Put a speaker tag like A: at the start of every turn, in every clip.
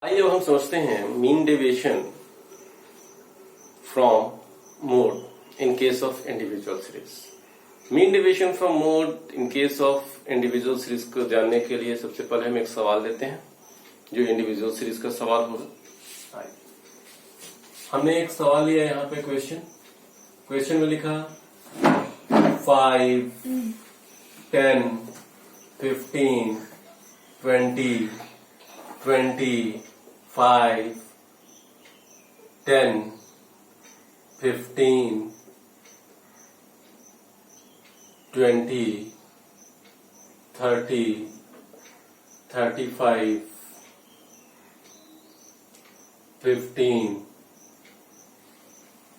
A: आइए अब हम समझते हैं mean deviation from mode in case of individual series. Mean deviation from mode in case of individual series को जानने के लिए सबसे पहले हम एक सवाल देते हैं जो इंडिविजुअल सीरीज का सवाल होगा। हमने एक सवाल लिया यहाँ पे क्वेश्चन में लिखा 5, 10, 15, 20, 5, 10, 15, 20, 30, 35, 15,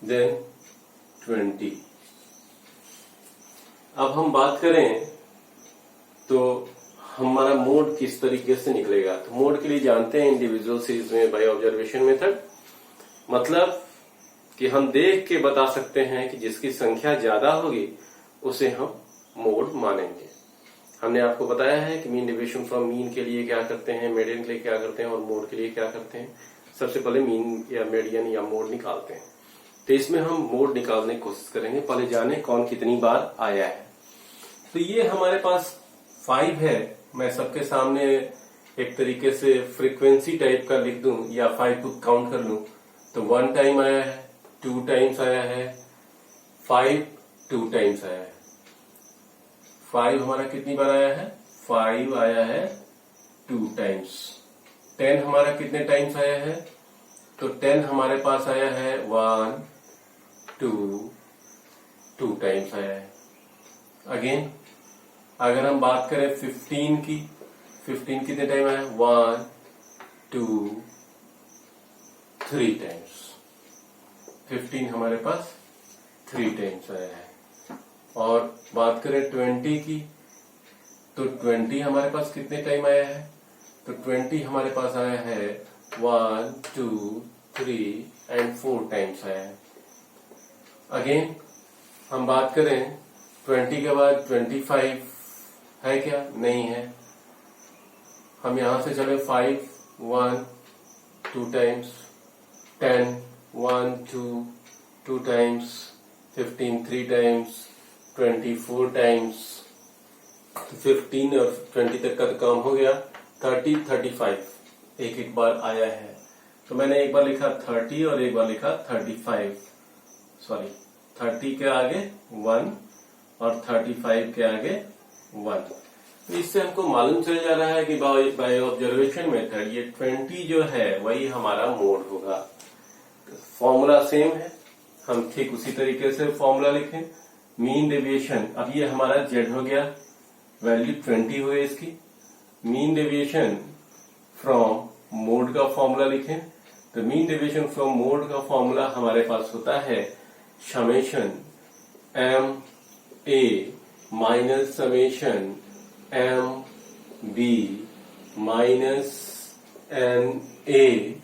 A: then 20। अब हम बात करें तो हमारा मोड किस तरीके से निकलेगा। तो मोड के लिए जानते हैं इंडिविजुअल सीरीज में बाय ऑब्जर्वेशन मेथड, मतलब कि हम देख के बता सकते हैं कि जिसकी संख्या ज्यादा होगी उसे हम मोड मानेंगे। हमने आपको बताया है कि मीन डेविएशन फ्रॉम मीन के लिए क्या करते हैं, मीडियन के लिए क्या करते हैं और मोड के लिए क्या करते हैं। सबसे पहले मीन या मीडियन या मोड निकालते हैं। तो इसमें हम मोड निकालने की कोशिश करेंगे। पहले जाने कौन कितनी बार आया है। तो ये हमारे पास 5 है। मैं सबके सामने एक तरीके से फ्रीक्वेंसी टाइप का लिख दूं या 5 को काउंट कर लूं तो 1 टाइम आया है, 2 टाइम्स आया है, 5 2 टाइम्स आया है। 5 हमारा कितनी बार आया है? 5 आया है 2 टाइम्स। 10 हमारा कितने टाइम्स आया है? तो 10 हमारे पास आया है 1 2 टाइम्स आया है। अगेन अगर हम बात करें 15 की, 15 कितने टाइम आया? 1 2 3 टाइम्स। 15 हमारे पास 3 टाइम्स आया है। और बात करें 20 की, तो 20 हमारे पास कितने टाइम आया है? तो 20 हमारे पास आया है 1 2 3 एंड 4 टाइम्स आया है। अगेन हम बात करें 20 के बाद 25 है क्या? नहीं है। हम यहां से चले 5 1 2 टाइम्स, 10 1 2 टाइम्स, 15 3 टाइम्स, 20 4 टाइम्स। 15 और 20 तक का तो काम हो गया। 30 35 एक एक बार आया है। तो मैंने एक बार लिखा 30 और एक बार लिखा 35। सॉरी, 30 के आगे 1 और 35 के आगे 1। तो इससे हमको मालूम चल जा रहा है कि बाय ऑब्जर्वेशन मेथड ये 20 जो है वही हमारा मोड होगा। फॉर्मूला सेम है, हम ठीक उसी तरीके से फॉर्मूला लिखें। मीन डेविएशन, अब ये हमारा जेड हो गया, वैल्यू 20 हुई इसकी। मीन डेविएशन फ्रॉम मोड का फॉर्मूला लिखें। तो मीन डेविएशन फ्रॉम मोड का फॉर्मूला हमारे पास होता है summation M A minus summation M B minus N A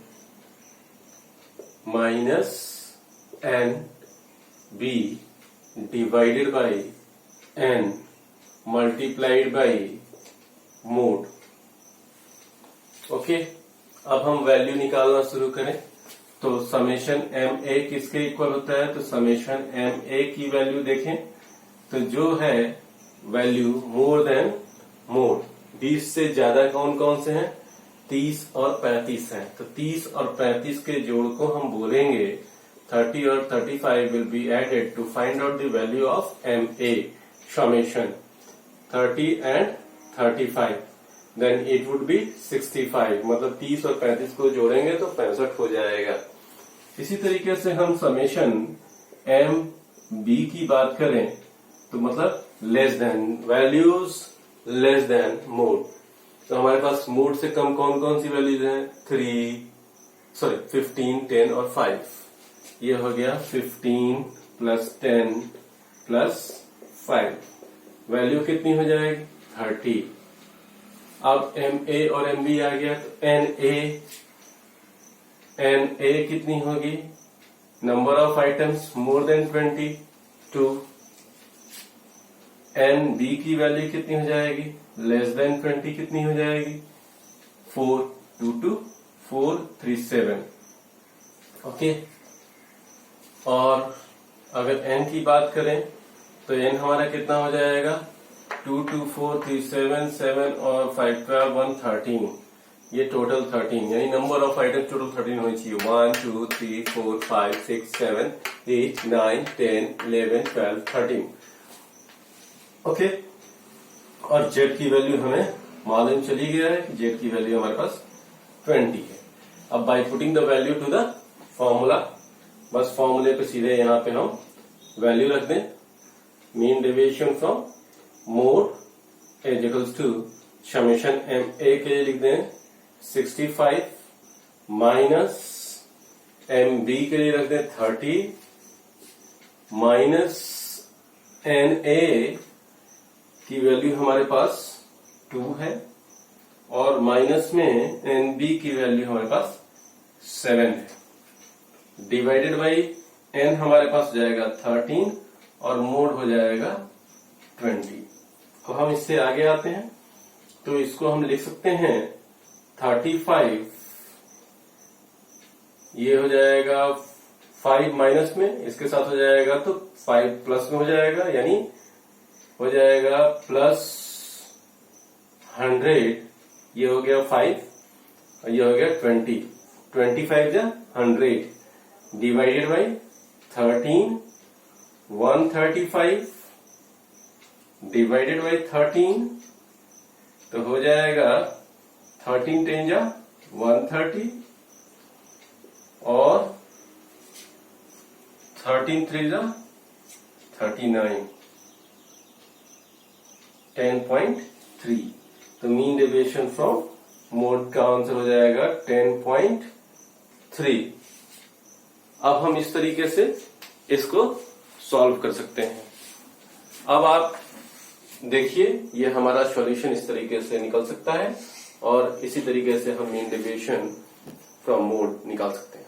A: minus N B divided by N multiplied by mode. Okay, अब हम वैल्यू निकालना शुरू करें। तो समेशन एम ए किसके इक्वल होता है? तो समेशन एम ए की वैल्यू देखें तो जो है वैल्यू मोर देन मोड। 20 से ज्यादा कौन कौन से हैं? 30 और 35 हैं। तो 30 और 35 के जोड़ को हम बोलेंगे 30 और 35 will be added to find out the value of M A. Summation 30 and 35 then it would be 65। मतलब 30 और 35 को जोड़ेंगे तो 65 हो जाएगा। इसी तरीके से हम समेशन एम बी की बात करें तो मतलब less than, values less than mode. तो हमारे पास मोड से कम कौन कौन सी वैल्यूज हैं? 15 10 और 5। ये हो गया 15 प्लस 10 प्लस 5। वैल्यू कितनी हो जाएगी? 30। अब एम ए और एम बी आ गया तो एन ए कितनी होगी? Number of items more than 20 2। N B की वैल्यू कितनी हो जाएगी? लेस देन 20 कितनी हो जाएगी? 4 2 2 437। ओके, और अगर n की बात करें तो n हमारा कितना हो जाएगा 2 2 4 3 7 7 और 5 12 1 13। ये टोटल 13 यानी नंबर ऑफ आइटम टोटल 13 होनी चाहिए। 1 2 3 4 5 6 7 8 9 10 11 12 13। ओके, और z की वैल्यू हमें मालूम चली गया है कि z की वैल्यू हमारे पास 20 है। अब by putting the value to the formula, बस फॉर्मूले पे सीधे यहाँ पे हम वैल्यू रख दें। Mean deviation from mode as equals to summation M A के लिए लिख दें 65 माइनस एम बी के लिए रख दें 30 माइनस एन ए की वैल्यू हमारे पास 2 है और माइनस में एन बी की वैल्यू हमारे पास 7 है। डिवाइडेड बाई एन हमारे पास हो जाएगा 13 और मोड हो जाएगा 20। तो हम इससे आगे आते हैं, तो इसको हम लिख सकते हैं 35, ये हो जाएगा 5 माइनस में, इसके साथ हो जाएगा तो 5 प्लस में हो जाएगा, यानी हो जाएगा प्लस 100, ये हो गया 5 और ये हो गया 20, 25 जा 100 डिवाइडेड बाई 13, 135 डिवाइडेड बाई 13, तो हो जाएगा 13 10 जा 130 और 13 3 जा 39, 10.3। तो मीन डेविएशन फ्रॉम मोड का आंसर हो जाएगा 10.3। अब हम इस तरीके से इसको सॉल्व कर सकते हैं। अब आप देखिए, ये हमारा सॉल्यूशन इस तरीके से निकल सकता है और इसी तरीके से हम मीन डेविएशन फ्रॉम मोड निकाल सकते हैं।